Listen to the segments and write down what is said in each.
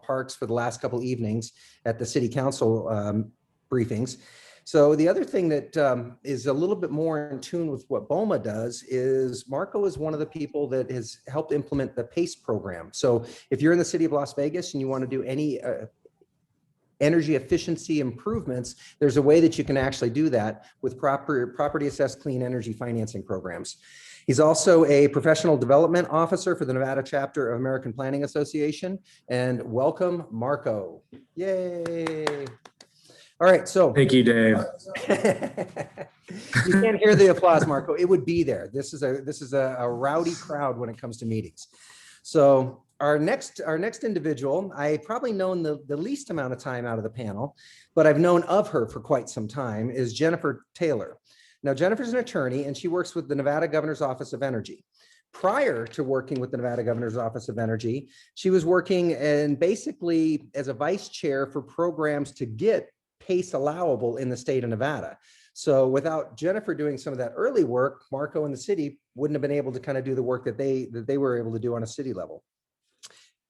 parks for the last couple evenings at the city council briefings. So the other thing that is a little bit more in tune with what BOMA does is Marco is one of the people that has helped implement the PACE program. So if you're in the city of Las Vegas and you want to do any energy efficiency improvements, there's a way that you can actually do that with property assessed clean energy financing programs. He's also a professional development officer for the Nevada chapter of American Planning Association. And welcome, Marco. Yay. All right, so. Thank you, Dave. You can't hear the applause, Marco. It would be there. This is a rowdy crowd when it comes to meetings. So our next individual, I probably known the least amount of time out of the panel, but I've known of her for quite some time, is Jennifer Taylor. Now, Jennifer's an attorney and she works with the Nevada Governor's Office of Energy. Prior to working with the Nevada Governor's Office of Energy, she was working basically as a vice chair for programs to get PACE allowable in the state of Nevada. So without Jennifer doing some of that early work, Marco and the city wouldn't have been able to kind of do the work that they were able to do on a city level.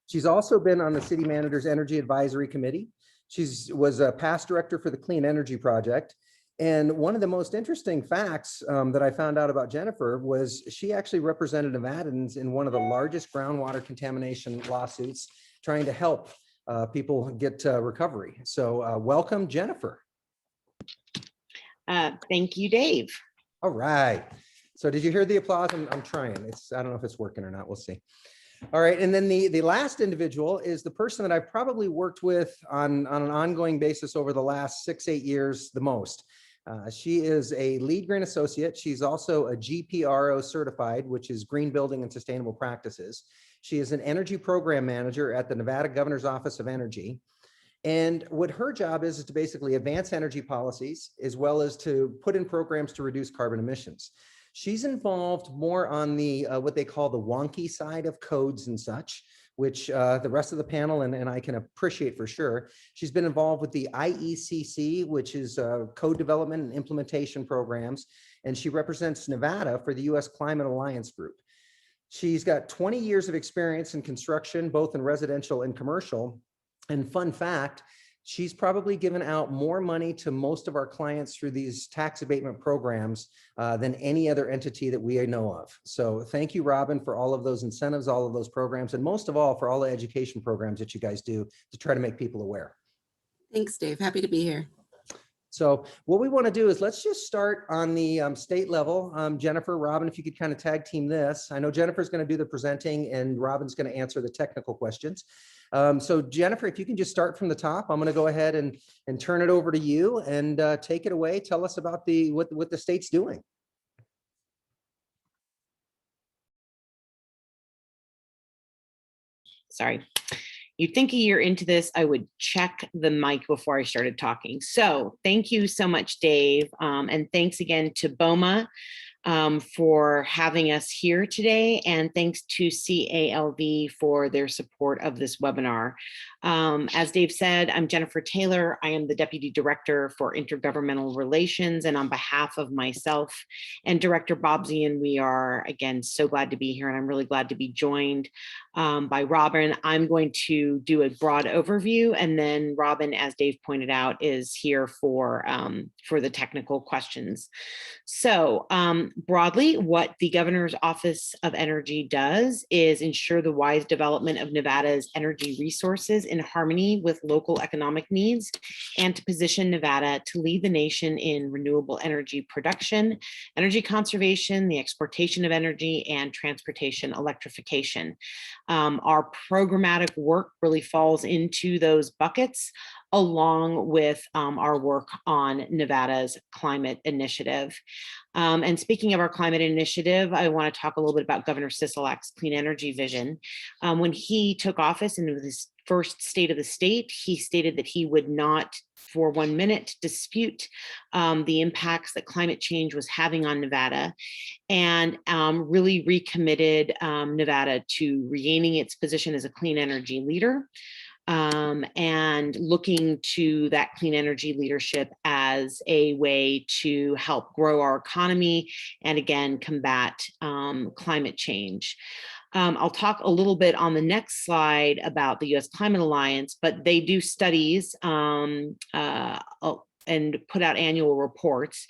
She's also been on the city manager's energy advisory committee. She was a past director for the Clean Energy Project. And one of the most interesting facts that I found out about Jennifer was she actually represented Nevadans in one of the largest groundwater contamination lawsuits, trying to help people get recovery. So welcome, Jennifer. Thank you, Dave. All right. So did you hear the applause? I'm trying. I don't know if it's working or not. We'll see. All right. And then the last individual is the person that I've probably worked with on an ongoing basis over the last 6-8 years the most. She is a lead green associate. She's also a GPRO certified, which is Green Building and Sustainable Practices. She is an energy program manager at the Nevada Governor's Office of Energy. And what her job is to basically advance energy policies, as well as to put in programs to reduce carbon emissions. She's involved more on the what they call the wonky side of codes and such, which the rest of the panel and I can appreciate for sure. She's been involved with the IECC, which is code development and implementation programs, and she represents Nevada for the U.S. Climate Alliance Group. She's got 20 years of experience in construction, both in residential and commercial. And fun fact, she's probably given out more money to most of our clients through these tax abatement programs than any other entity that we know of. So thank you, Robin, for all of those incentives, all of those programs, and most of all, for all the education programs that you guys do to try to make people aware. Thanks, Dave. Happy to be here. So what we want to do is let's just start on the state level. Jennifer, Robin, if you could kind of tag team this. I know Jennifer's going to do the presenting and Robin's going to answer the technical questions. So Jennifer, if you can just start from the top, I'm going to go ahead and turn it over to you and take it away. Tell us about what the state's doing. Sorry. You'd think a year into this, I would check the mic before I started talking. So thank you so much, Dave. And thanks again to BOMA for having us here today. And thanks to CALV for their support of this webinar. As Dave said, I'm Jennifer Taylor. I am the Deputy Director for Intergovernmental Relations. And on behalf of myself and Director Bob Zian, we are, again, so glad to be here. And I'm really glad to be joined by Robin. I'm going to do a broad overview. And then Robin, as Dave pointed out, is here for the technical questions. So broadly, what the Governor's Office of Energy does is ensure the wise development of Nevada's energy resources in harmony with local economic needs, and to position Nevada to lead the nation in renewable energy production, energy conservation, the exportation of energy, and transportation electrification. Our programmatic work really falls into those buckets, along with our work on Nevada's climate initiative. And speaking of our climate initiative, I want to talk a little bit about Governor Sisolak's clean energy vision. When he took office and was his first state of the state, he stated that he would not for 1 minute dispute the impacts that climate change was having on Nevada, and really recommitted Nevada to regaining its position as a clean energy leader. And looking to that clean energy leadership as a way to help grow our economy and again combat climate change. I'll talk a little bit on the next slide about the U.S. Climate Alliance, but they do studies and put out annual reports.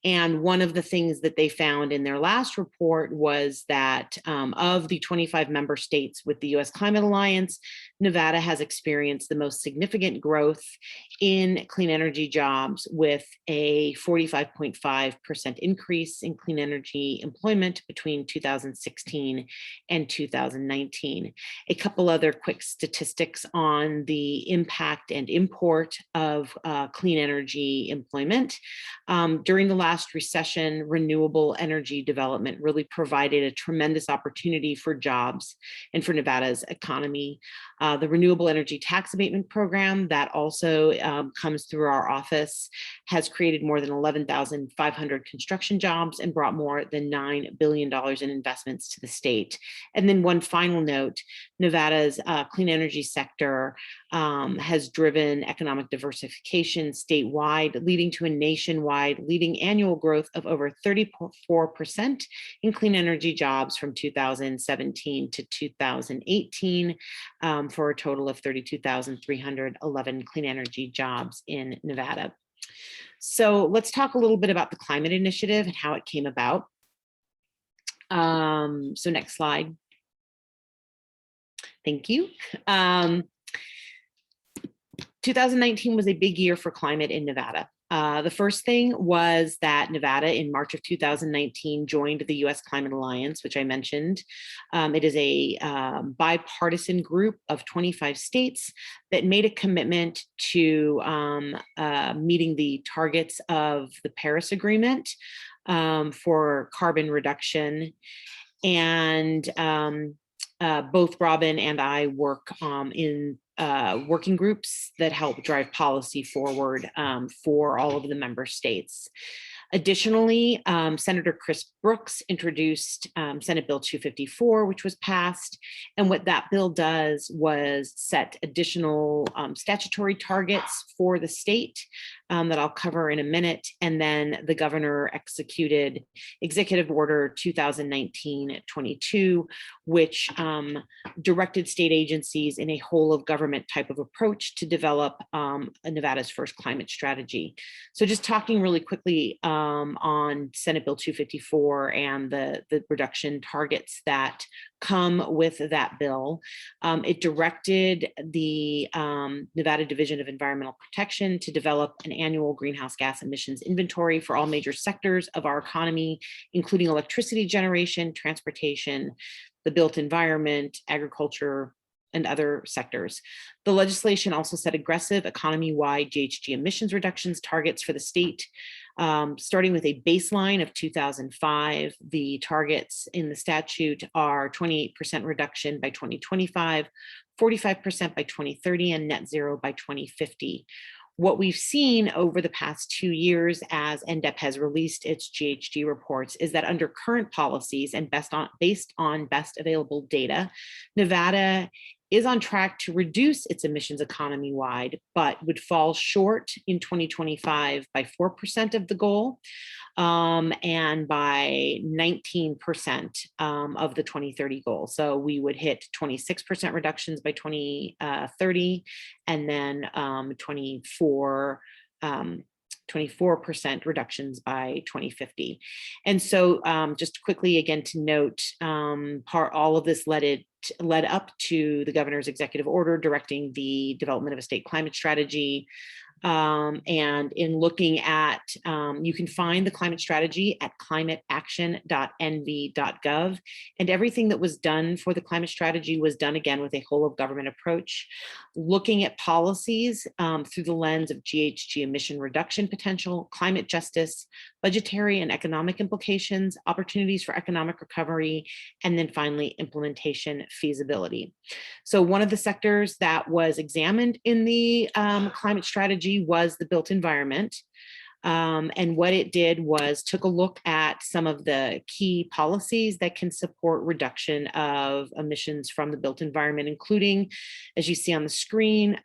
And one of the things that they found in their last report was that of the 25 member states with the U.S. Climate Alliance, Nevada has experienced the most significant growth in clean energy jobs, with a 45.5% increase in clean energy employment between 2016 and 2019. A couple other quick statistics on the impact and import of clean energy employment. During the last recession, renewable energy development really provided a tremendous opportunity for jobs and for Nevada's economy. The Renewable Energy Tax Abatement Program that also comes through our office has created more than 11,500 construction jobs and brought more than $9 billion in investments to the state. And then one final note, Nevada's clean energy sector has driven economic diversification statewide, leading to a nationwide leading annual growth of over 34% in clean energy jobs from 2017 to 2018, for a total of 32,311 clean energy jobs in Nevada. So let's talk a little bit about the climate initiative and how it came about. So next slide. Thank you. 2019 was a big year for climate in Nevada. The first thing was that Nevada in March of 2019 joined the U.S. Climate Alliance, which I mentioned. It is a bipartisan group of 25 states that made a commitment to meeting the targets of the Paris Agreement for carbon reduction. And both Robin and I work in working groups that help drive policy forward for all of the member states. Additionally, Senator Chris Brooks introduced Senate Bill 254, which was passed. And what that bill does was set additional statutory targets for the state that I'll cover in a minute. And then the governor executed Executive Order 2019-22, which directed state agencies in a whole of government type of approach to develop Nevada's first climate strategy. So just talking really quickly on Senate Bill 254 and the reduction targets that come with that bill. It directed the Nevada Division of Environmental Protection to develop an annual greenhouse gas emissions inventory for all major sectors of our economy, including electricity generation, transportation, the built environment, agriculture, and other sectors. The legislation also set aggressive economy-wide GHG emissions reductions targets for the state. Starting with a baseline of 2005, the targets in the statute are 28% reduction by 2025, 45% by 2030, and net zero by 2050. What we've seen over the past 2 years as NDEP has released its GHG reports is that under current policies and based on best available data, Nevada is on track to reduce its emissions economy-wide, but would fall short in 2025 by 4% of the goal and by 19% of the 2030 goal. So we would hit 26% reductions by 2030 and then 24% reductions by 2050. And so just quickly again to note, all of this led up to the governor's executive order directing the development of a state climate strategy. And in looking at, you can find the climate strategy at climateaction.nv.gov. And everything that was done for the climate strategy was done again with a whole of government approach, looking at policies through the lens of GHG emission reduction potential, climate justice, budgetary and economic implications, opportunities for economic recovery, and then finally implementation feasibility. So one of the sectors that was examined in the climate strategy was the built environment. And what it did was took a look at some of the key policies that can support reduction of emissions from the built environment, including, as you see on the screen,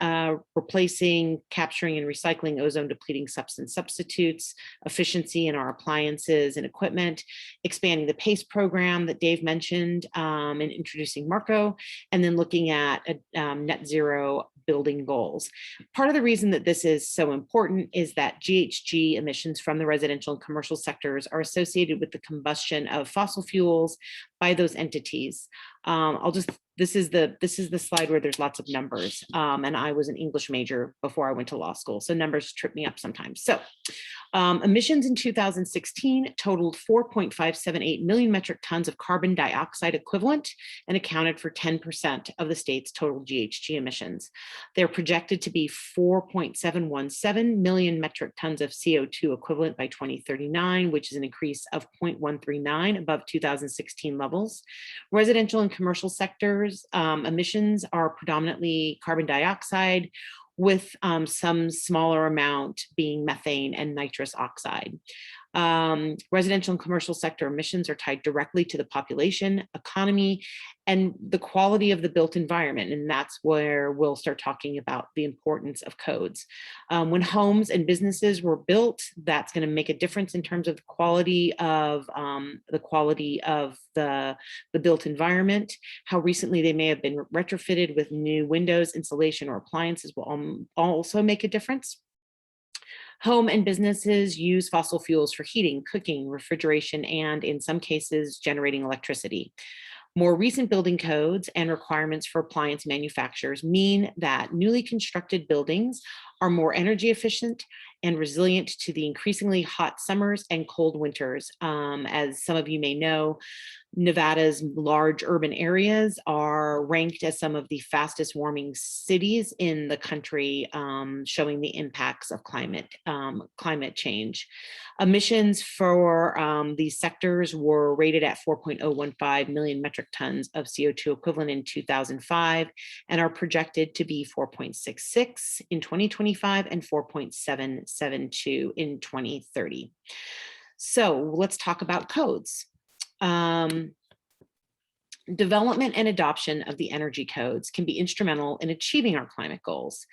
replacing, capturing, and recycling ozone depleting substance substitutes, efficiency in our appliances and equipment, expanding the PACE program that Dave mentioned, and introducing Marco, and then looking at net zero building goals. Part of the reason that this is so important is that GHG emissions from the residential and commercial sectors are associated with the combustion of fossil fuels by those entities. This is the slide where there's lots of numbers. And I was an English major before I went to law school, so numbers trip me up sometimes. So emissions in 2016 totaled 4.578 million metric tons of carbon dioxide equivalent and accounted for 10% of the state's total GHG emissions. They're projected to be 4.717 million metric tons of CO2 equivalent by 2039, which is an increase of 0.139 above 2016 levels. Residential and commercial sectors emissions are predominantly carbon dioxide, with some smaller amount being methane and nitrous oxide. Residential and commercial sector emissions are tied directly to the population, economy, and the quality of the built environment. And that's where we'll start talking about the importance of codes. When homes and businesses were built, that's going to make a difference in terms of the quality of the built environment. How recently they may have been retrofitted with new windows, insulation, or appliances will also make a difference. Home and businesses use fossil fuels for heating, cooking, refrigeration, and in some cases, generating electricity. More recent building codes and requirements for appliance manufacturers mean that newly constructed buildings are more energy efficient and resilient to the increasingly hot summers and cold winters. As some of you may know, Nevada's large urban areas are ranked as some of the fastest warming cities in the country, showing the impacts of climate change. Emissions for these sectors were rated at 4.015 million metric tons of CO2 equivalent in 2005 and are projected to be 4.66 in 2025 and 4.772 in 2030. So let's talk about codes. Development and adoption of the energy codes can be instrumental in achieving our climate goals.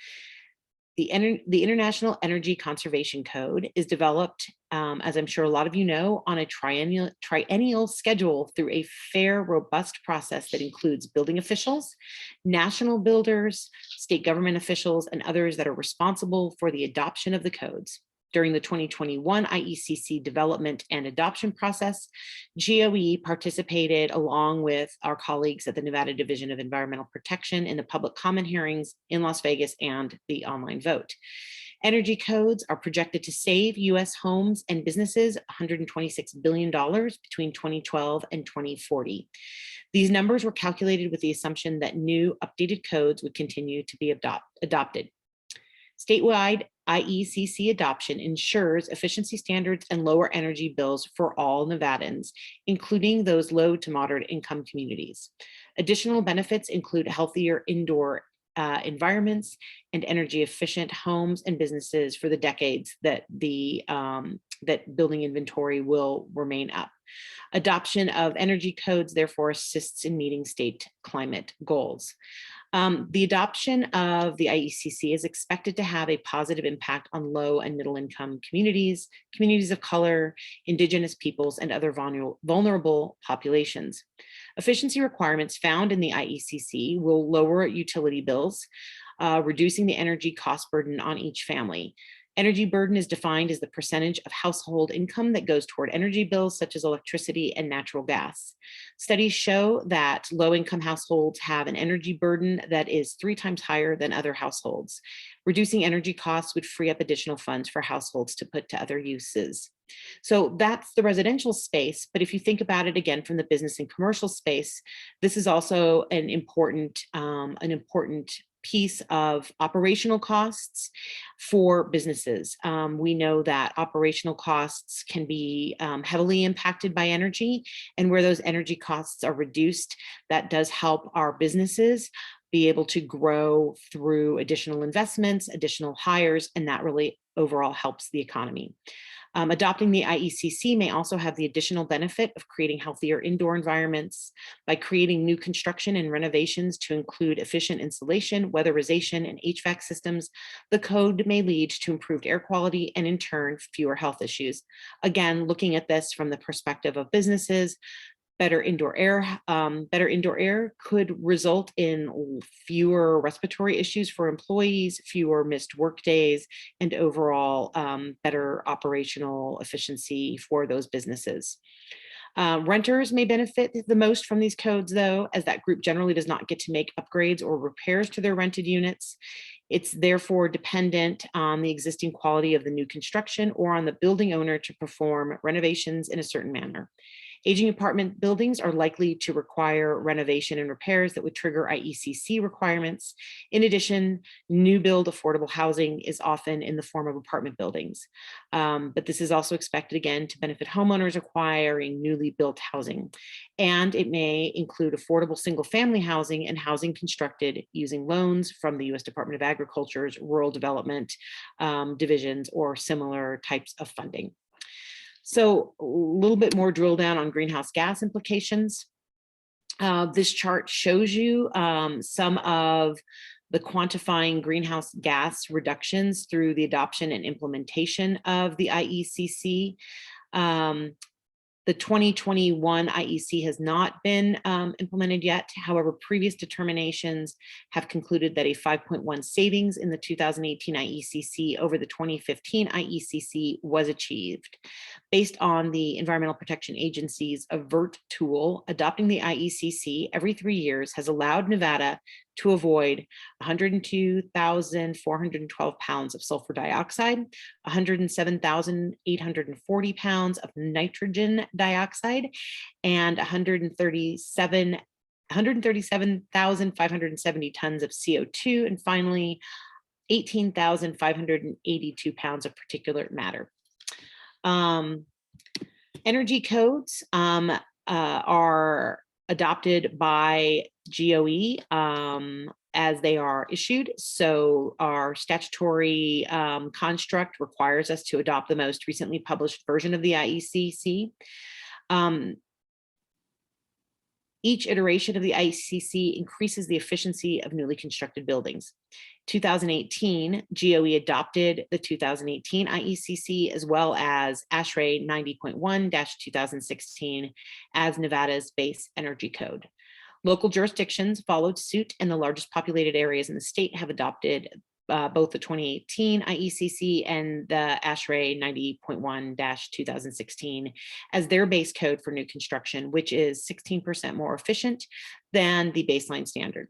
The International Energy Conservation Code is developed, as I'm sure a lot of you know, on a triennial schedule through a fair, robust process that includes building officials, national builders, state government officials, and others that are responsible for the adoption of the codes. During the 2021 IECC development and adoption process, GOE participated along with our colleagues at the Nevada Division of Environmental Protection in the public comment hearings in Las Vegas and the online vote. Energy codes are projected to save US homes and businesses $126 billion between 2012 and 2040. These numbers were calculated with the assumption that new updated codes would continue to be adopted. Statewide IECC adoption ensures efficiency standards and lower energy bills for all Nevadans, including those low to moderate income communities. Additional benefits include healthier indoor environments and energy efficient homes and businesses for the decades that that building inventory will remain up. Adoption of energy codes therefore assists in meeting state climate goals. The adoption of the IECC is expected to have a positive impact on low and middle income communities, communities of color, indigenous peoples, and other vulnerable populations. Efficiency requirements found in the IECC will lower utility bills, reducing the energy cost burden on each family. Energy burden is defined as the percentage of household income that goes toward energy bills such as electricity and natural gas. Studies show that low-income households have an energy burden that is 3 times higher than other households. Reducing energy costs would free up additional funds for households to put to other uses. So that's the residential space, but if you think about it again from the business and commercial space, this is also an important piece of operational costs for businesses. We know that operational costs can be heavily impacted by energy, and where those energy costs are reduced, that does help our businesses. be able to grow through additional investments, additional hires, and that really overall helps the economy. Adopting the IECC may also have the additional benefit of creating healthier indoor environments by creating new construction and renovations to include efficient insulation, weatherization, and HVAC systems. The code may lead to improved air quality and in turn, fewer health issues. Again, looking at this from the perspective of businesses, better indoor air could result in fewer respiratory issues for employees, fewer missed work days, and overall better operational efficiency for those businesses. Renters may benefit the most from these codes, though, as that group generally does not get to make upgrades or repairs to their rented units. It's therefore dependent on the existing quality of the new construction or on the building owner to perform renovations in a certain manner. Aging apartment buildings are likely to require renovation and repairs that would trigger IECC requirements. In addition, new build affordable housing is often in the form of apartment buildings. But this is also expected, again, to benefit homeowners acquiring newly built housing. And it may include affordable single-family housing and housing constructed using loans from the U.S. Department of Agriculture's Rural Development divisions or similar types of funding. So a little bit more drill down on greenhouse gas implications. This chart shows you some of the quantifying greenhouse gas reductions through the adoption and implementation of the IECC. The 2021 IEC has not been implemented yet. However, previous determinations have concluded that a 5.1 savings in the 2018 IECC over the 2015 IECC was achieved. Based on the Environmental Protection Agency's AVERT tool, adopting the IECC every 3 years has allowed Nevada to avoid 102,412 pounds of sulfur dioxide, 107,840 pounds of nitrogen dioxide, and 137,570 tons of CO2, and finally, 18,582 pounds of particulate matter. Energy codes are adopted by GOE as they are issued. So our statutory construct requires us to adopt the most recently published version of the IECC. Each iteration of the IECC increases the efficiency of newly constructed buildings. 2018, GOE adopted the 2018 IECC as well as ASHRAE 90.1-2016 as Nevada's base energy code. Local jurisdictions followed suit, and the largest populated areas in the state have adopted both the 2018 IECC and the ASHRAE 90.1-2016 as their base code for new construction, which is 16% more efficient than the baseline standard.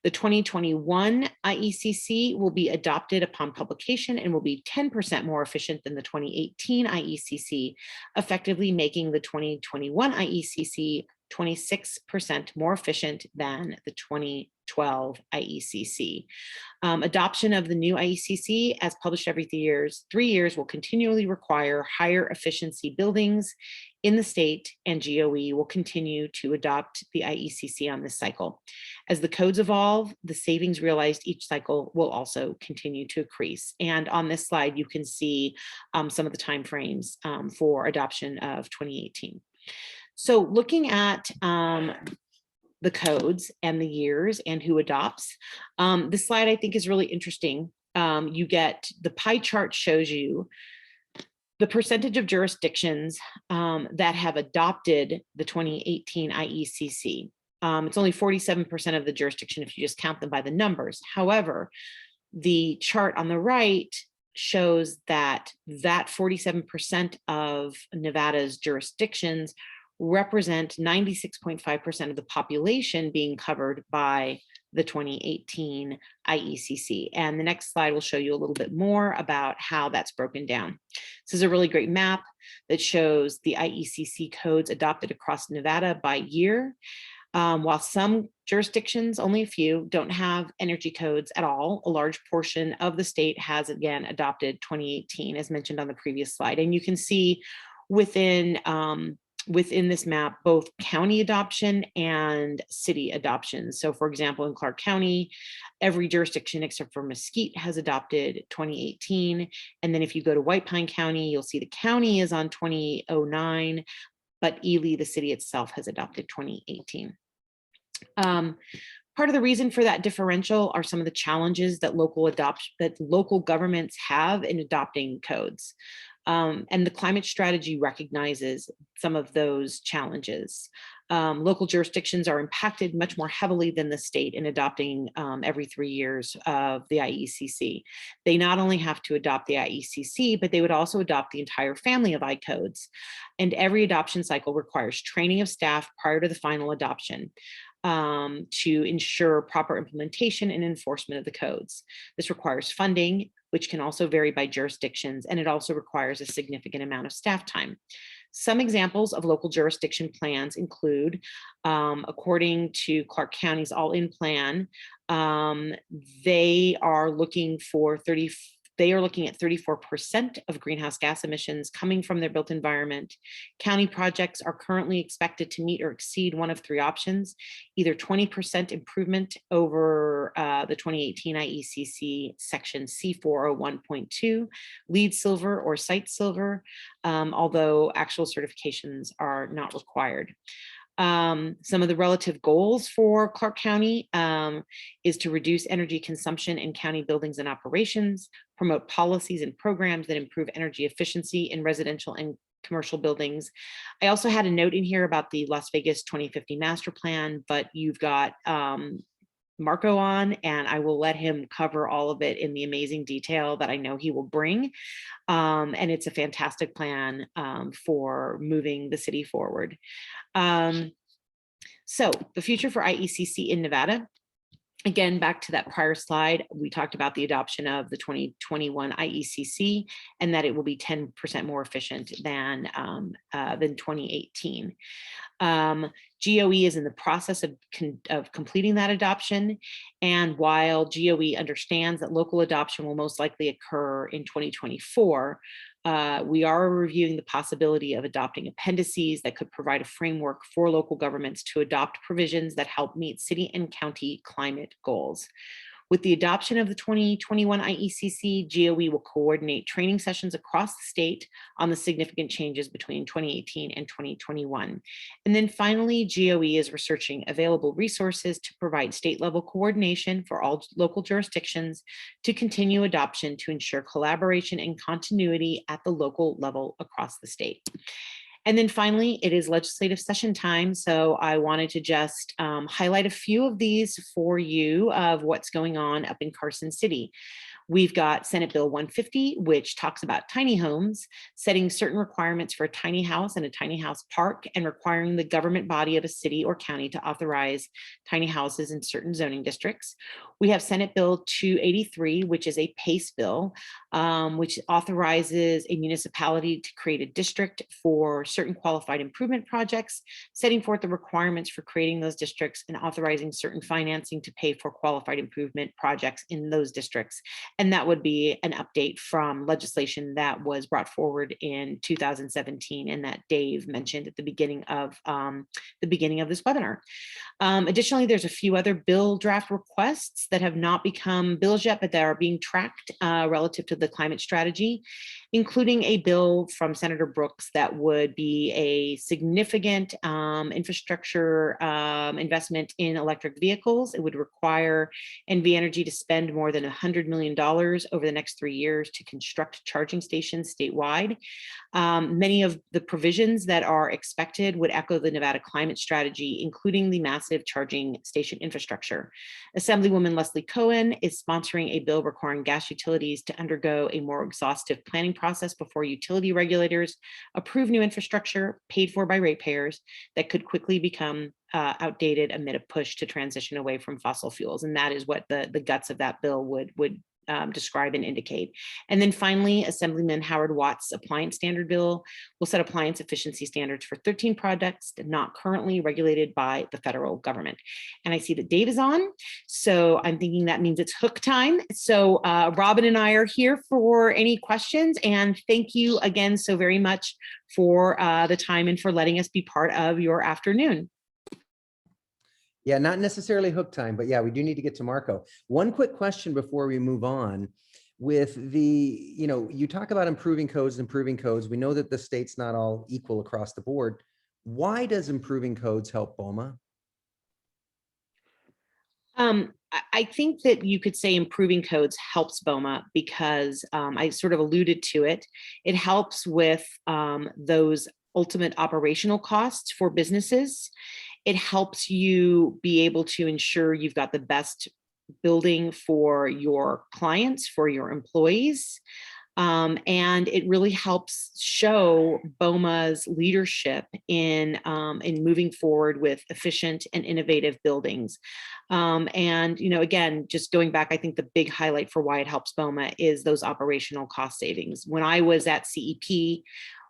The 2021 IECC will be adopted upon publication and will be 10% more efficient than the 2018 IECC, effectively making the 2021 IECC 26% more efficient than the 2012 IECC. Adoption of the new IECC, as published every 3 years, will continually require higher efficiency buildings in the state, and GOE will continue to adopt the IECC on this cycle. As the codes evolve, the savings realized each cycle will also continue to increase. And on this slide, you can see some of the timeframes for adoption of 2018. So looking at the codes and the years and who adopts, this slide I think is really interesting. You get the pie chart shows you the percentage of jurisdictions that have adopted the 2018 IECC. It's only 47% of the jurisdiction if you just count them by the numbers. However, the chart on the right shows that 47% of Nevada's jurisdictions represent 96.5% of the population being covered by the 2018 IECC. And the next slide will show you a little bit more about how that's broken down. This is a really great map that shows the IECC codes adopted across Nevada by year. While some jurisdictions, only a few, don't have energy codes at all, a large portion of the state has again adopted 2018 as mentioned on the previous slide. And you can see within within this map, both county adoption and city adoption. So for example, in Clark County, every jurisdiction except for Mesquite has adopted 2018. And then if you go to White Pine County, you'll see the county is on 2009, but Ely, the city itself, has adopted 2018. Part of the reason for that differential are some of the challenges that local governments have in adopting codes. And the climate strategy recognizes some of those challenges. Local jurisdictions are impacted much more heavily than the state in adopting every 3 years of the IECC. They not only have to adopt the IECC, but they would also adopt the entire family of I-codes. And every adoption cycle requires training of staff prior to the final adoption to ensure proper implementation and enforcement of the codes. This requires funding, which can also vary by jurisdictions, and it also requires a significant amount of staff time. Some examples of local jurisdiction plans include, according to Clark County's all-in plan, they are looking at 34% of greenhouse gas emissions coming from their built environment. County projects are currently expected to meet or exceed one of 3 options, either 20% improvement over the 2018 IECC section C401.2, LEED Silver or Site Silver, although actual certifications are not required. Some of the relative goals for Clark County is to reduce energy consumption in county buildings and operations, promote policies and programs that improve energy efficiency in residential and commercial buildings. I also had a note in here about the Las Vegas 2050 master plan, but you've got Marco on, and I will let him cover all of it in the amazing detail that I know he will bring. And it's a fantastic plan for moving the city forward. So the future for IECC in Nevada. Again, back to that prior slide, we talked about the adoption of the 2021 IECC and that it will be 10% more efficient than 2018. GOE is in the process of completing that adoption. And while GOE understands that local adoption will most likely occur in 2024, we are reviewing the possibility of adopting appendices that could provide a framework for local governments to adopt provisions that help meet city and county climate goals. With the adoption of the 2021 IECC, GOE will coordinate training sessions across the state on the significant changes between 2018 and 2021. And then finally, GOE is researching available resources to provide state-level coordination for all local jurisdictions to continue adoption to ensure collaboration and continuity at the local level across the state. And then finally, it is legislative session time. So I wanted to just highlight a few of these for you of what's going on up in Carson City. We've got Senate Bill 150, which talks about tiny homes, setting certain requirements for a tiny house and a tiny house park, and requiring the government body of a city or county to authorize tiny houses in certain zoning districts. We have Senate Bill 283, which is a PACE bill, which authorizes a municipality to create a district for certain qualified improvement projects, setting forth the requirements for creating those districts and authorizing certain financing to pay for qualified improvement projects in those districts. And that would be an update from legislation that was brought forward in 2017 and that Dave mentioned at the beginning of this webinar. Additionally, there's a few other bill draft requests that have not become bills yet, but that are being tracked relative to the climate strategy, including a bill from Senator Brooks that would be a significant infrastructure investment in electric vehicles. It would require NV Energy to spend more than $100 million over the next 3 years to construct charging stations statewide. Many of the provisions that are expected would echo the Nevada climate strategy, including the massive charging station infrastructure. Assemblywoman Leslie Cohen is sponsoring a bill requiring gas utilities to undergo a more exhaustive planning process before utility regulators approve new infrastructure paid for by ratepayers that could quickly become outdated amid a push to transition away from fossil fuels. And that is what the guts of that bill would describe and indicate. And then finally, Assemblyman Howard Watt's appliance standard bill will set appliance efficiency standards for 13 products not currently regulated by the federal government. And I see that Dave is on, so I'm thinking that means it's hook time. So Robin and I are here for any questions, and thank you again so very much for the time and for letting us be part of your afternoon. Yeah, not necessarily hook time, but yeah, we do need to get to Marco. One quick question before we move on. With the, you talk about improving codes. We know that the state's not all equal across the board. Why does improving codes help BOMA? I think that you could say improving codes helps BOMA because I sort of alluded to it. It helps with those ultimate operational costs for businesses. It helps you be able to ensure you've got the best building for your clients, for your employees. And it really helps show BOMA's leadership in moving forward with efficient and innovative buildings. And, again, just going back, I think the big highlight for why it helps BOMA is those operational cost savings. When I was at CEP,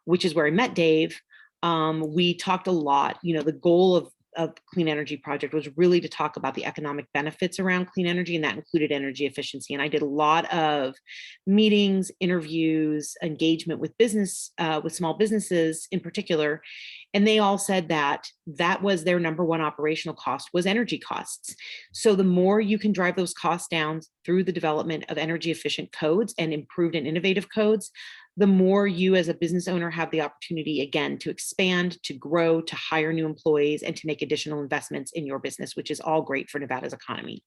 which is where I met Dave, we talked a lot, the goal of Clean Energy Project was really to talk about the economic benefits around clean energy, and that included energy efficiency. And I did a lot of meetings, interviews, engagement with with small businesses in particular. And they all said that was their number one operational cost, was energy costs. So the more you can drive those costs down through the development of energy efficient codes and improved and innovative codes, the more you as a business owner have the opportunity, again, to expand, to grow, to hire new employees, and to make additional investments in your business, which is all great for Nevada's economy.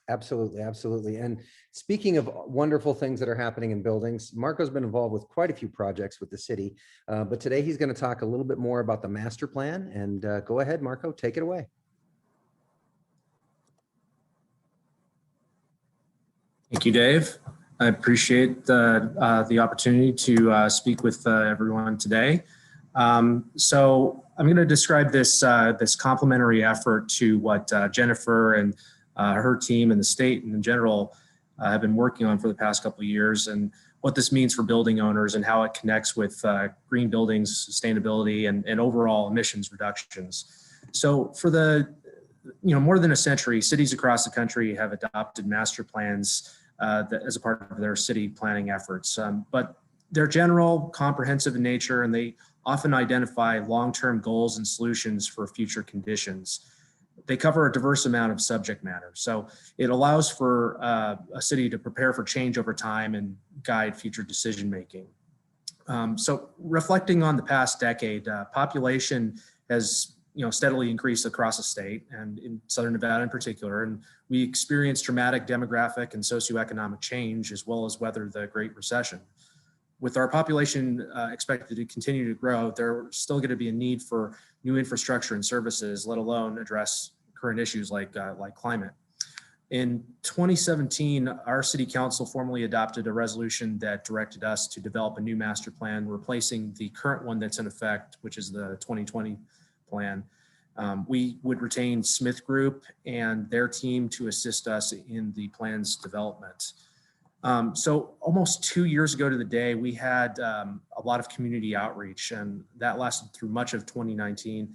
Absolutely, absolutely. And speaking of wonderful things that are happening in buildings, Marco's been involved with quite a few projects with the city, but today he's going to talk a little bit more about the master plan. And go ahead, Marco, take it away. Thank you, Dave. I appreciate the opportunity to speak with everyone today. So I'm going to describe this complementary effort to what Jennifer and her team and the state and in general have been working on for the past couple of years, and what this means for building owners and how it connects with green buildings, sustainability, and overall emissions reductions. So for more than a century, cities across the country have adopted master plans as a part of their city planning efforts. But they're general, comprehensive in nature, and they often identify long-term goals and solutions for future conditions. They cover a diverse amount of subject matter. So it allows for a city to prepare for change over time and guide future decision-making. So reflecting on the past decade, population has steadily increased across the state and in Southern Nevada in particular. And we experienced dramatic demographic and socioeconomic change, as well as weather the Great Recession. With our population expected to continue to grow, there's still going to be a need for new infrastructure and services, let alone address current issues like climate. In 2017, our city council formally adopted a resolution that directed us to develop a new master plan, replacing the current one that's in effect, which is the 2020 plan. We would retain Smith Group and their team to assist us in the plan's development. So almost 2 years ago to the day, we had a lot of community outreach, and that lasted through much of 2019.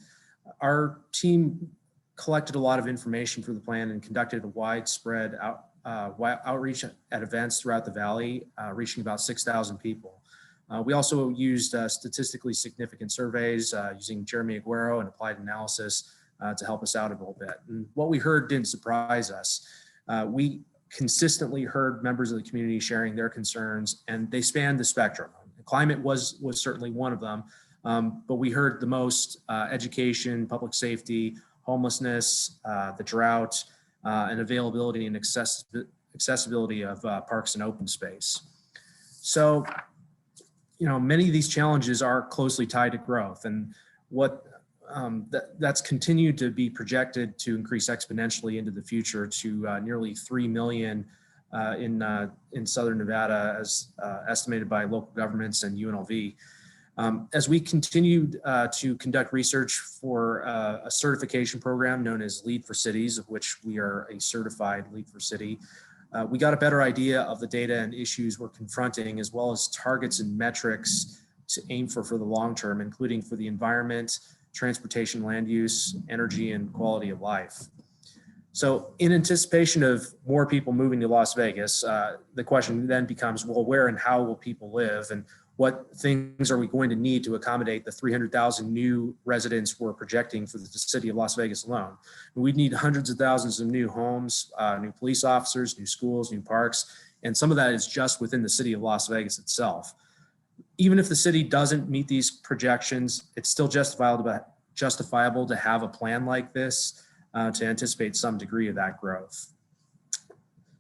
Our team collected a lot of information for the plan and conducted a widespread outreach at events throughout the valley, reaching about 6,000 people. We also used statistically significant surveys using Jeremy Aguero and applied analysis to help us out a little bit. And what we heard didn't surprise us. We consistently heard members of the community sharing their concerns, and they spanned the spectrum. Climate was certainly one of them, but we heard the most education, public safety, homelessness, the drought, and availability and accessibility of parks and open space. So, many of these challenges are closely tied to growth, and that's continued to be projected to increase exponentially into the future to nearly 3 million in Southern Nevada, as estimated by local governments and UNLV. As we continued to conduct research for a certification program known as Lead for Cities, of which we are a certified Lead for City, we got a better idea of the data and issues we're confronting, as well as targets and metrics to aim for the long term, including for the environment, transportation, land use, energy, and quality of life. So in anticipation of more people moving to Las Vegas, the question then becomes, well, where and how will people live? And what things are we going to need to accommodate the 300,000 new residents we're projecting for the city of Las Vegas alone? We'd need hundreds of thousands of new homes, new police officers, new schools, new parks, and some of that is just within the city of Las Vegas itself. Even if the city doesn't meet these projections, it's still justifiable to have a plan like this to anticipate some degree of that growth.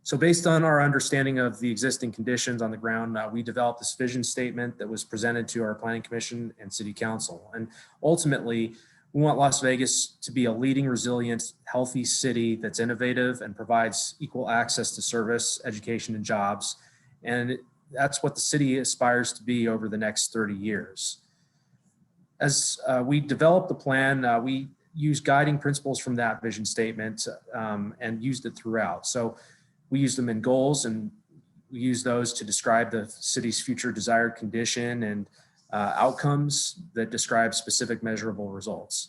So based on our understanding of the existing conditions on the ground, we developed this vision statement that was presented to our Planning Commission and City Council. And ultimately, we want Las Vegas to be a leading, resilient, healthy city that's innovative and provides equal access to service, education, and jobs. And that's what the city aspires to be over the next 30 years. As we developed the plan, we used guiding principles from that vision statement and used it throughout. So we used them in goals, and we use those to describe the city's future desired condition and outcomes that describe specific measurable results.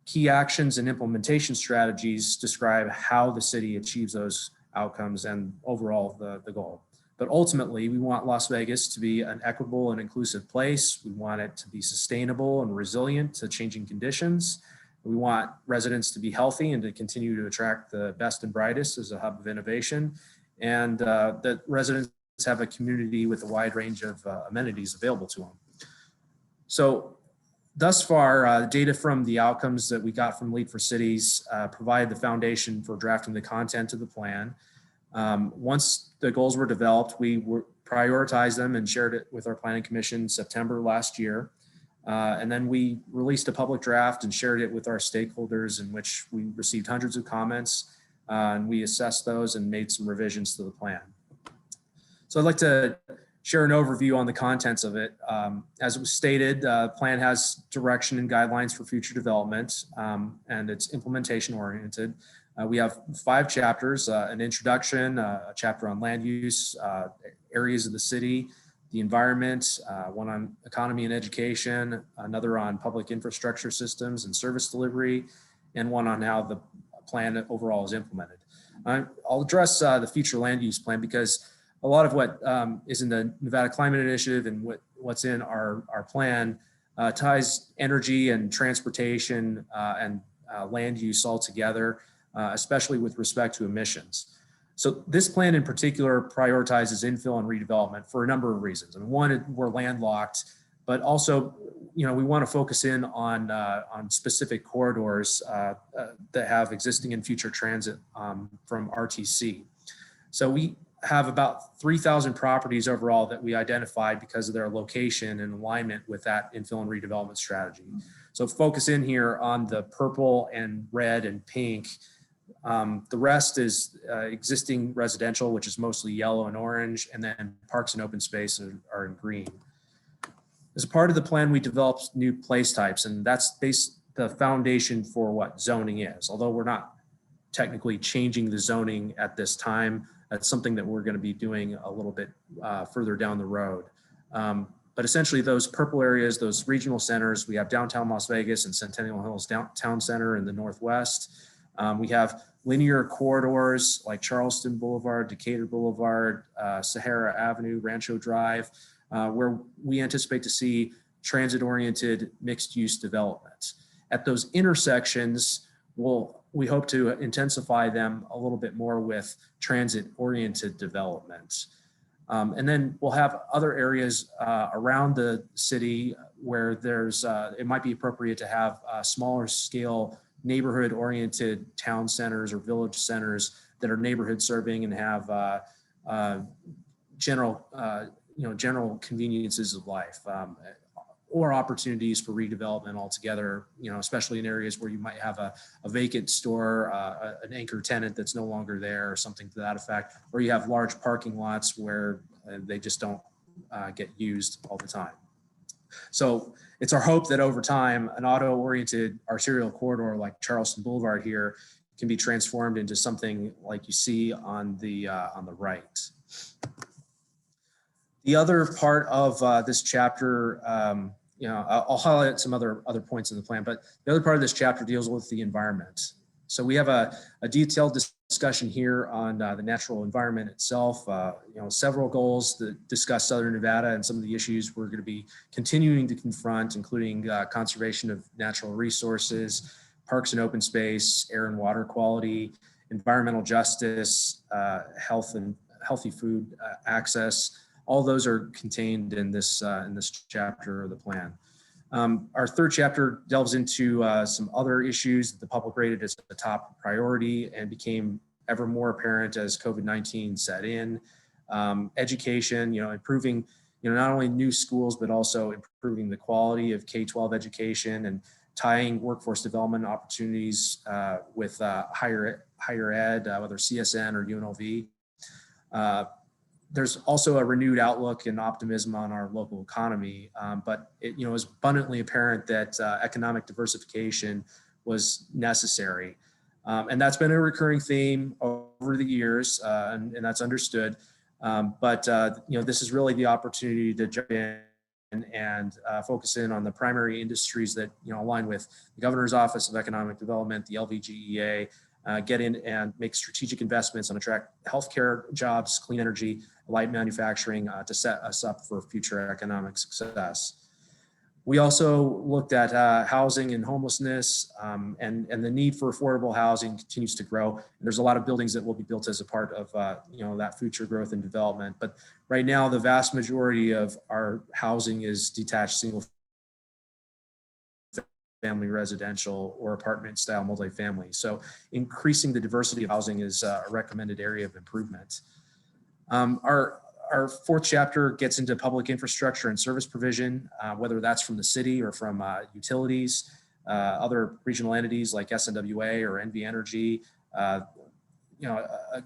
Key actions and implementation strategies describe how the city achieves those outcomes and overall the goal. But ultimately, we want Las Vegas to be an equitable and inclusive place. We want it to be sustainable and resilient to changing conditions. We want residents to be healthy and to continue to attract the best and brightest as a hub of innovation, and that residents have a community with a wide range of amenities available to them. So thus far, data from the outcomes that we got from Lead for Cities provide the foundation for drafting the content of the plan. Once the goals were developed, we prioritized them and shared it with our Planning Commission in September last year. And then we released a public draft and shared it with our stakeholders, in which we received hundreds of comments, and we assessed those and made some revisions to the plan. So I'd like to share an overview on the contents of it. As it was stated, the plan has direction and guidelines for future development, and it's implementation oriented. We have 5 chapters, an introduction, a chapter on land use, areas of the city, the environment, one on economy and education, another on public infrastructure systems and service delivery, and one on how the plan overall is implemented. I'll address the future land use plan because a lot of what is in the Nevada Climate Initiative and what's in our plan ties energy and transportation and land use all together, especially with respect to emissions. So this plan in particular prioritizes infill and redevelopment for a number of reasons. I mean, one, we're landlocked, but also, we want to focus in on specific corridors that have existing and future transit from RTC. So we have about 3,000 properties overall that we identified because of their location and alignment with that infill and redevelopment strategy. So focus in here on the purple and red and pink. The rest is existing residential, which is mostly yellow and orange, and then parks and open space are in green. As a part of the plan, we developed new place types, and that's the foundation for what zoning is. Although we're not technically changing the zoning at this time, that's something that we're going to be doing a little bit further down the road. But essentially those purple areas, those regional centers, we have downtown Las Vegas and Centennial Hills Downtown Center in the Northwest. We have linear corridors like Charleston Boulevard, Decatur Boulevard, Sahara Avenue, Rancho Drive, where we anticipate to see transit-oriented mixed-use development. At those intersections, we hope to intensify them a little bit more with transit-oriented development. And then we'll have other areas around the city where it might be appropriate to have smaller scale neighborhood-oriented town centers or village centers that are neighborhood serving and have general conveniences of life, or opportunities for redevelopment altogether, especially in areas where you might have a vacant store, an anchor tenant that's no longer there or something to that effect, or you have large parking lots where they just don't get used all the time. So it's our hope that over time, an auto-oriented arterial corridor like Charleston Boulevard here can be transformed into something like you see on the right. The other part of this chapter, I'll highlight some other points in the plan, but the other part of this chapter deals with the environment. So we have a detailed discussion here on the natural environment itself, several goals that discuss Southern Nevada and some of the issues we're going to be continuing to confront, including conservation of natural resources, parks and open space, air and water quality, environmental justice, health and healthy food access. All those are contained in this chapter of the plan. Our third chapter delves into some other issues that the public rated as a top priority and became ever more apparent as COVID-19 set in. Education, improving, not only new schools, but also improving the quality of K-12 education and tying workforce development opportunities with higher ed, whether CSN or UNLV. There's also a renewed outlook and optimism on our local economy, but it is abundantly apparent that economic diversification was necessary. And that's been a recurring theme over the years, and that's understood. But this is really the opportunity to jump in and focus in on the primary industries that align with the Governor's Office of Economic Development, the LVGEA, get in and make strategic investments and attract healthcare jobs, clean energy, light manufacturing to set us up for future economic success. We also looked at housing and homelessness, and the need for affordable housing continues to grow. And there's a lot of buildings that will be built as a part of that future growth and development. But right now, the vast majority of our housing is detached single family residential or apartment style multifamily. So increasing the diversity of housing is a recommended area of improvement. Our fourth chapter gets into public infrastructure and service provision, whether that's from the city or from utilities, other regional entities like SNWA or NV Energy. A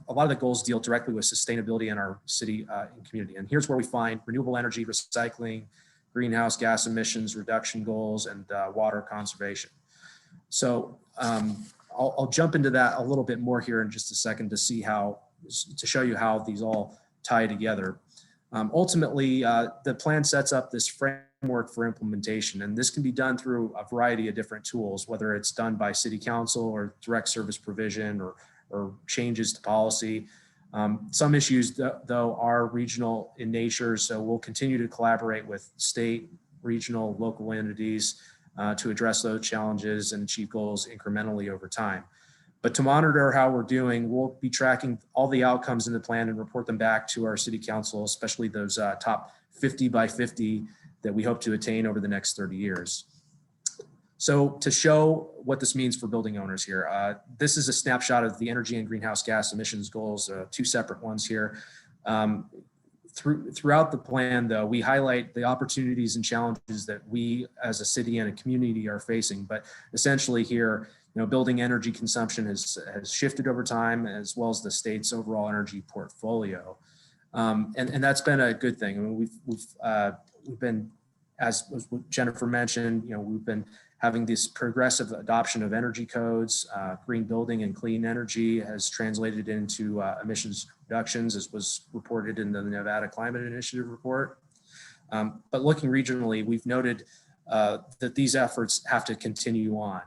lot of the goals deal directly with sustainability in our city and community. And here's where we find renewable energy recycling, greenhouse gas emissions reduction goals, and water conservation. So I'll jump into that a little bit more here in just a second to show you how these all tie together. Ultimately, the plan sets up this framework for implementation, and this can be done through a variety of different tools, whether it's done by city council or direct service provision or changes to policy. Some issues, though, are regional in nature, so we'll continue to collaborate with state, regional, local entities to address those challenges and achieve goals incrementally over time. But to monitor how we're doing, we'll be tracking all the outcomes in the plan and report them back to our city council, especially those top 50 by 50 that we hope to attain over the next 30 years. So to show what this means for building owners here, this is a snapshot of the energy and greenhouse gas emissions goals, two separate ones here. Throughout the plan, though, we highlight the opportunities and challenges that we as a city and a community are facing. But essentially here, building energy consumption has shifted over time, as well as the state's overall energy portfolio. And that's been a good thing. I mean, we've been, as Jennifer mentioned, we've been having this progressive adoption of energy codes. Green building and clean energy has translated into emissions reductions, as was reported in the Nevada Climate Initiative report. But looking regionally, we've noted that these efforts have to continue on,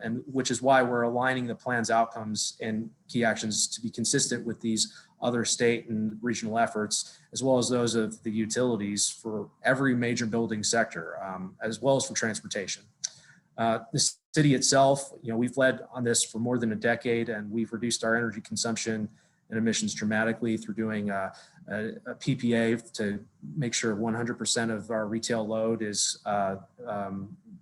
and which is why we're aligning the plan's outcomes and key actions to be consistent with these other state and regional efforts, as well as those of the utilities for every major building sector, as well as for transportation. The city itself, we've led on this for more than a decade, and we've reduced our energy consumption and emissions dramatically through doing a PPA to make sure 100% of our retail load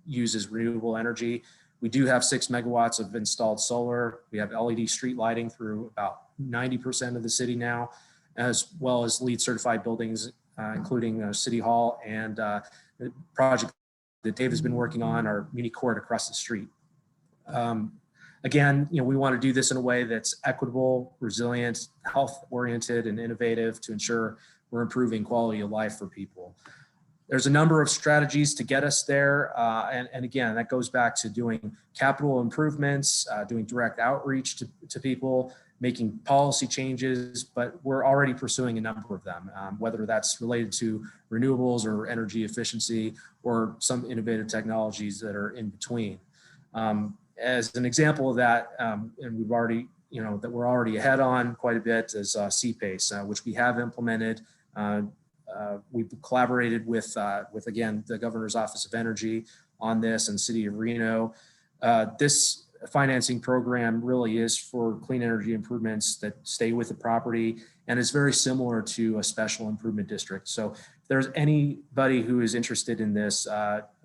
uses renewable energy. We do have 6 megawatts of installed solar. We have LED street lighting through about 90% of the city now, as well as LEED certified buildings, including City Hall and the project that Dave has been working on, our muni court across the street. Again, we want to do this in a way that's equitable, resilient, health-oriented, and innovative to ensure we're improving quality of life for people. There's a number of strategies to get us there. And again, that goes back to doing capital improvements, doing direct outreach to people, making policy changes, but we're already pursuing a number of them, whether that's related to renewables or energy efficiency or some innovative technologies that are in between. As an example of that, and we've already, that we're already ahead on quite a bit is CPACE, which we have implemented. We've collaborated with again, the Governor's Office of Energy on this and City of Reno. This financing program really is for clean energy improvements that stay with the property and is very similar to a special improvement district. So if there's anybody who is interested in this,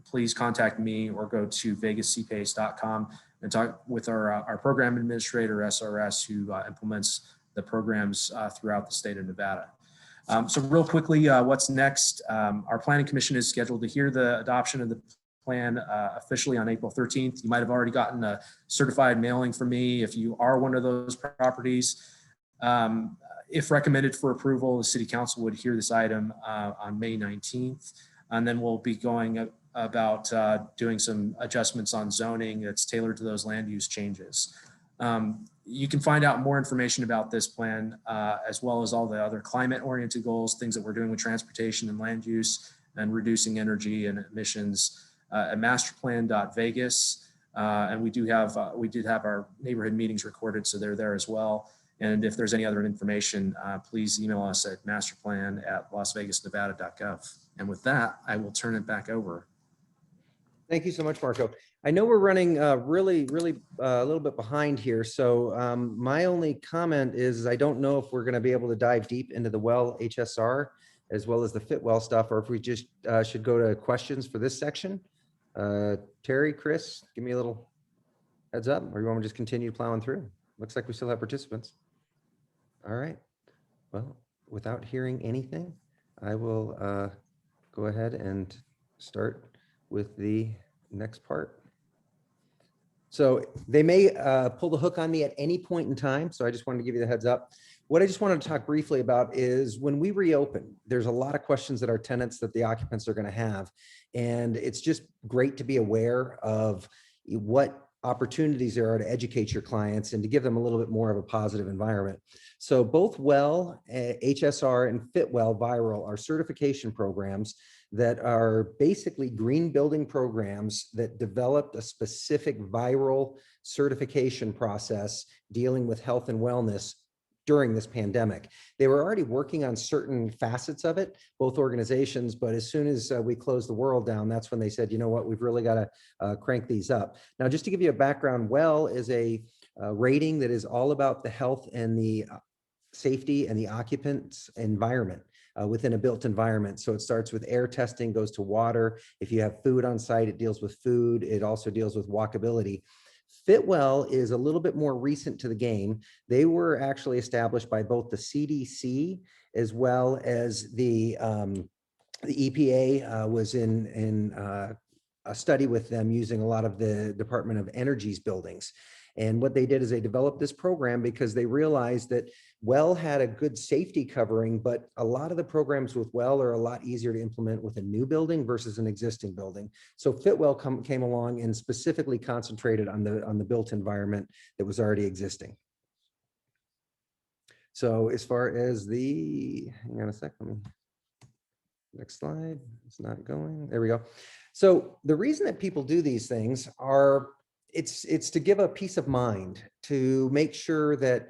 please contact me or go to vegascpace.com and talk with our program administrator, SRS, who implements the programs throughout the state of Nevada. So real quickly, what's next? Our Planning Commission is scheduled to hear the adoption of the plan officially on April 13th. You might have already gotten a certified mailing from me if you are one of those properties. If recommended for approval, the City Council would hear this item on May 19th, and then we'll be going about doing some adjustments on zoning that's tailored to those land use changes. You can find out more information about this plan, as well as all the other climate-oriented goals, things that we're doing with transportation and land use and reducing energy and emissions at masterplan.vegas. And we did have our neighborhood meetings recorded, so they're there as well. And if there's any other information, please email us at masterplan@lasvegasnevada.gov. And with that, I will turn it back over. Thank you so much, Marco. I know we're running really a little bit behind here. So my only comment is I don't know if we're going to be able to dive deep into the well HSR as well as the Fitwell stuff, or if we just should go to questions for this section. Terry, Chris, give me a little heads up, or you want me to just continue plowing through? Looks like we still have participants. All right. Well, without hearing anything, I will go ahead and start with the next part. So they may pull the hook on me at any point in time. So I just wanted to give you the heads up. What I just wanted to talk briefly about is when we reopen, there's a lot of questions that our tenants, that the occupants are going to have. And it's just great to be aware of what opportunities there are to educate your clients and to give them a little bit more of a positive environment. So both WELL, HSR, and Fitwell Viral are certification programs that are basically green building programs that developed a specific viral certification process dealing with health and wellness during this pandemic. They were already working on certain facets of it, both organizations, but as soon as we closed the world down, that's when they said, you know what, we've really got to crank these up. Now, just to give you a background, WELL is a rating that is all about the health and the safety and the occupant's environment. Within a built environment. So it starts with air testing, goes to water. If you have food on site, it deals with food. It also deals with walkability. Fitwell is a little bit more recent to the game. They were actually established by both the CDC as well as the EPA was in a study with them using a lot of the Department of Energy's buildings. And what they did is they developed this program because they realized that WELL had a good safety covering, but a lot of the programs with WELL are a lot easier to implement with a new building versus an existing building. So Fitwell came along and specifically concentrated on the built environment that was already existing. So as far as hang on a sec, next slide, it's not going, there we go. So the reason that people do these things are, it's to give a peace of mind, to make sure that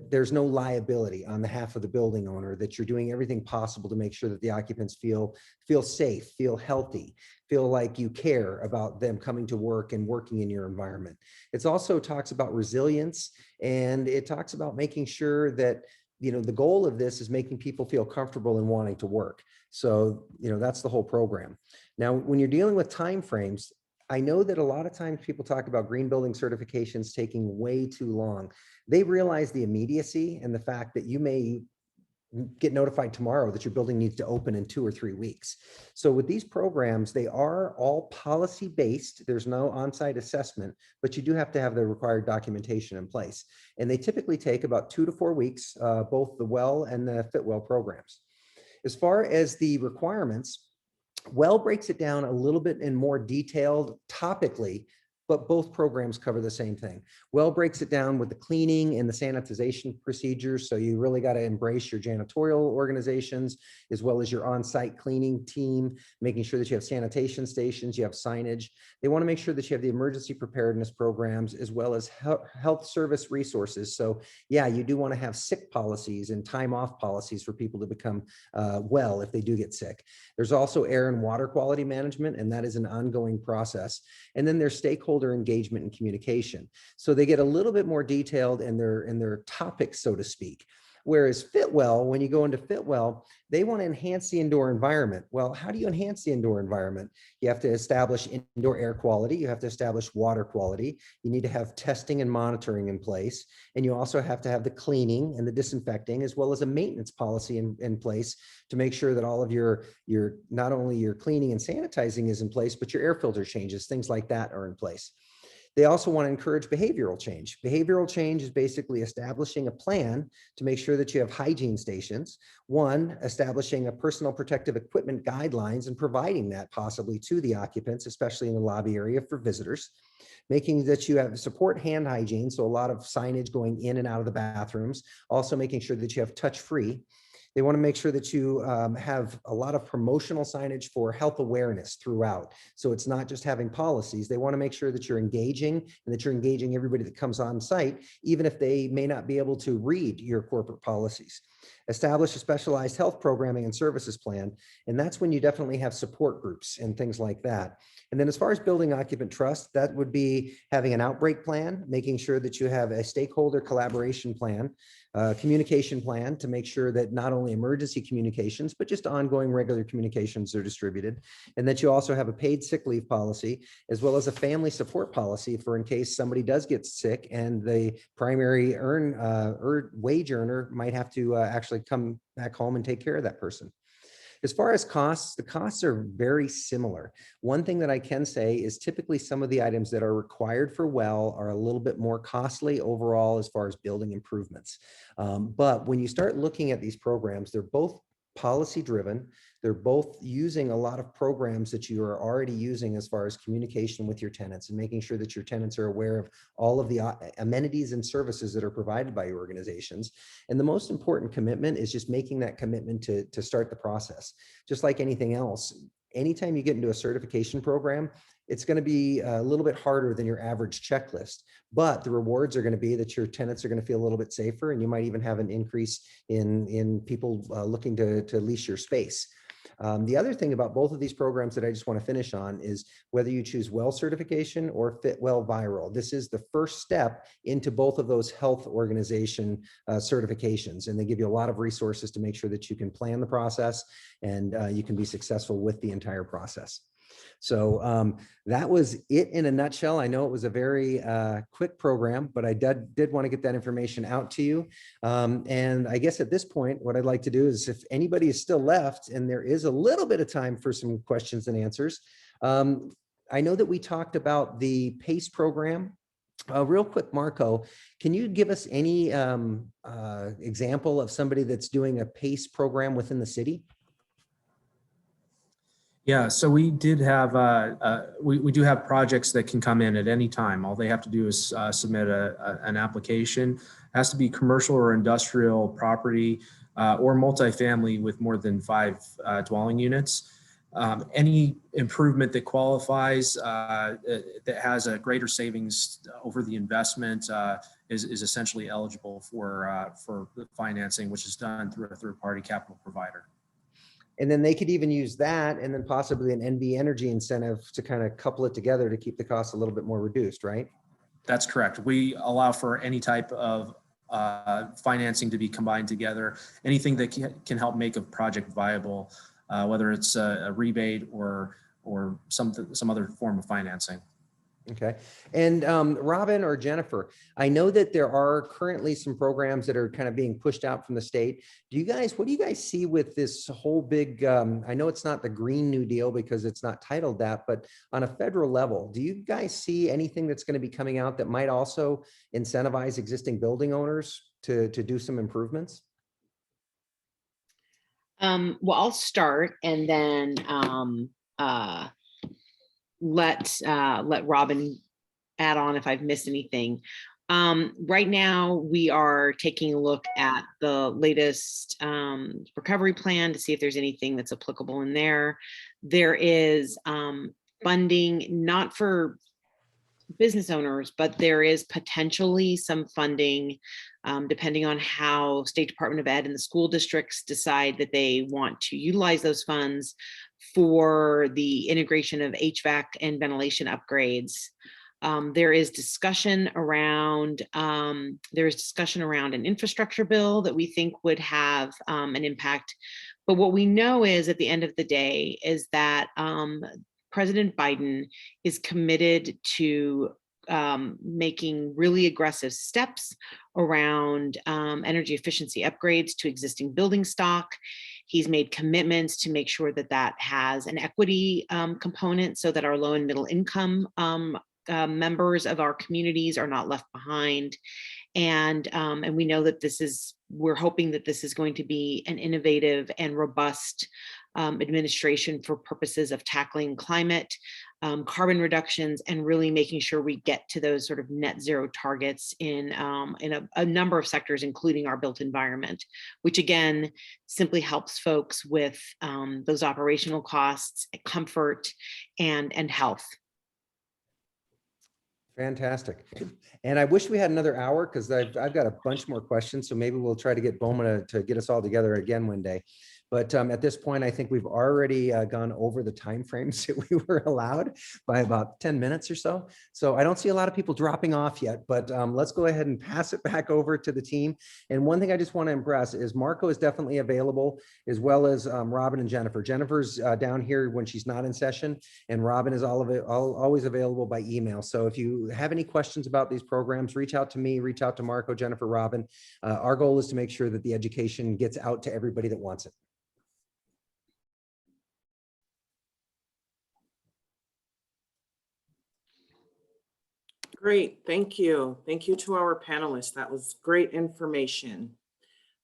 there's no liability on behalf of the building owner, that you're doing everything possible to make sure that the occupants feel safe, feel healthy, feel like you care about them coming to work and working in your environment. It also talks about resilience, and it talks about making sure that, the goal of this is making people feel comfortable in wanting to work. So, that's the whole program. Now, when you're dealing with timeframes, I know that a lot of times people talk about green building certifications taking way too long. They realize the immediacy and the fact that you may get notified tomorrow that your building needs to open in 2 or 3 weeks. So with these programs, they are all policy based. There's no on-site assessment, but you do have to have the required documentation in place. And they typically take about 2 to 4 weeks, both the WELL and the Fitwell programs. As far as the requirements, Well breaks it down a little bit in more detailed topically, but both programs cover the same thing. Well breaks it down with the cleaning and the sanitization procedures. So you really got to embrace your janitorial organizations as well as your on-site cleaning team, making sure that you have sanitation stations, you have signage. They want to make sure that you have the emergency preparedness programs as well as health service resources. So yeah, you do want to have sick policies and time off policies for people to become well if they do get sick. There's also air and water quality management, and that is an ongoing process. And then there's stakeholder engagement and communication. So they get a little bit more detailed in their topics, so to speak. Whereas Fitwell, when you go into Fitwell, they want to enhance the indoor environment. Well, how do you enhance the indoor environment? You have to establish indoor air quality. You have to establish water quality. You need to have testing and monitoring in place. And you also have to have the cleaning and the disinfecting, as well as a maintenance policy in place to make sure that all of your not only your cleaning and sanitizing is in place, but your air filter changes, things like that are in place. They also want to encourage behavioral change. Behavioral change is basically establishing a plan to make sure that you have hygiene stations. One, establishing a personal protective equipment guidelines and providing that possibly to the occupants, especially in the lobby area for visitors. Making that you have support hand hygiene, so a lot of signage going in and out of the bathrooms. Also making sure that you have touch-free. They want to make sure that you have a lot of promotional signage for health awareness throughout. So it's not just having policies. They want to make sure that you're engaging and that you're engaging everybody that comes on site, even if they may not be able to read your corporate policies. Establish a specialized health programming and services plan. And that's when you definitely have support groups and things like that. And then as far as building occupant trust, that would be having an outbreak plan, making sure that you have a stakeholder collaboration plan, communication plan to make sure that not only emergency communications, but just ongoing regular communications are distributed. And that you also have a paid sick leave policy, as well as a family support policy for in case somebody does get sick and the primary wage earner might have to actually come back home and take care of that person. As far as costs, the costs are very similar. One thing that I can say is typically some of the items that are required for well are a little bit more costly overall as far as building improvements. But when you start looking at these programs, they're both policy driven. They're both using a lot of programs that you are already using as far as communication with your tenants and making sure that your tenants are aware of all of the amenities and services that are provided by your organizations. And the most important commitment is just making that commitment to start the process. Just like anything else, anytime you get into a certification program, it's going to be a little bit harder than your average checklist, but the rewards are going to be that your tenants are going to feel a little bit safer, and you might even have an increase in people looking to lease your space. The other thing about both of these programs that I just want to finish on is whether you choose well certification or Fitwell Viral. This is the first step into both of those health organization certifications, and they give you a lot of resources to make sure that you can plan the process and you can be successful with the entire process. So that was it in a nutshell. I know it was a very quick program, but I did want to get that information out to you. And I guess at this point, what I'd like to do is if anybody is still left and there is a little bit of time for some questions and answers. I know that we talked about the PACE program. Real quick, Marco, can you give us any example of somebody that's doing a PACE program within the city? Yeah, so we did have, we do have projects that can come in at any time. All they have to do is submit an application. It has to be commercial or industrial property or multifamily with more than 5 dwelling units. Any improvement that qualifies, that has a greater savings over the investment is essentially eligible for the financing, which is done through a third-party capital provider. And then they could even use that and then possibly an NV energy incentive to kind of couple it together to keep the costs a little bit more reduced, right? That's correct. We allow for any type of financing to be combined together, anything that can help make a project viable, whether it's a rebate or some other form of financing. Okay. And Robin or Jennifer, I know that there are currently some programs that are kind of being pushed out from the state. What do you guys see with this whole big, I know it's not the Green New Deal because it's not titled that, but on a federal level, do you guys see anything that's going to be coming out that might also incentivize existing building owners to do some improvements? Well, I'll start and then let Robin add on if I've missed anything. Right now, we are taking a look at the latest recovery plan to see if there's anything that's applicable in there. There is funding, not for business owners, but there is potentially some funding, depending on how State Department of Ed and the school districts decide that they want to utilize those funds for the integration of HVAC and ventilation upgrades. There is discussion around an infrastructure bill that we think would have an impact. But what we know is at the end of the day is that President Biden is committed to making really aggressive steps around energy efficiency upgrades to existing building stock. He's made commitments to make sure that that has an equity component so that our low and middle income members of our communities are not left behind. And we know that we're hoping that this is going to be an innovative and robust administration for purposes of tackling climate, carbon reductions, and really making sure we get to those sort of net zero targets in a number of sectors, including our built environment, which again, simply helps folks with those operational costs, comfort, and health. Fantastic. And I wish we had another hour because I've got a bunch more questions. So maybe we'll try to get BOMA to get us all together again one day. But at this point, I think we've already gone over the timeframes that we were allowed by about 10 minutes or so. So I don't see a lot of people dropping off yet, but let's go ahead and pass it back over to the team. And one thing I just want to impress is Marco is definitely available, as well as Robin and Jennifer. Jennifer's down here when she's not in session, and Robin is always available by email. So if you have any questions about these programs, reach out to me, reach out to Marco, Jennifer, Robin. Our goal is to make sure that the education gets out to everybody that wants it. Great, thank you. Thank you to our panelists. That was great information.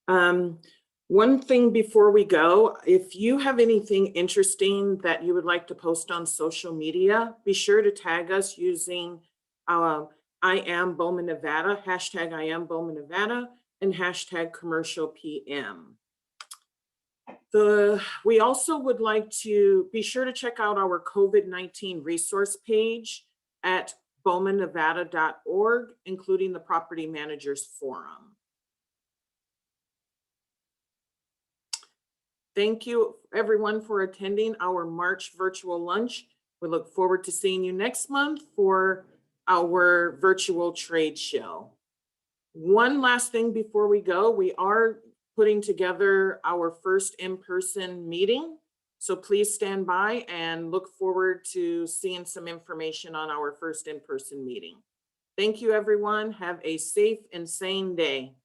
One thing before we go, if you have anything interesting that you would like to post on social media, be sure to tag us using I am BOMA Nevada, hashtag I am BOMA Nevada, and hashtag commercial PM. We also would like to be sure to check out our COVID-19 resource page at bomanevada.org, including the Property Managers Forum. Thank you everyone for attending our March virtual lunch. We look forward to seeing you next month for our virtual trade show. One last thing before we go, we are putting together our first in-person meeting. So please stand by and look forward to seeing some information on our first in-person meeting. Thank you, everyone. Have a safe and sane day.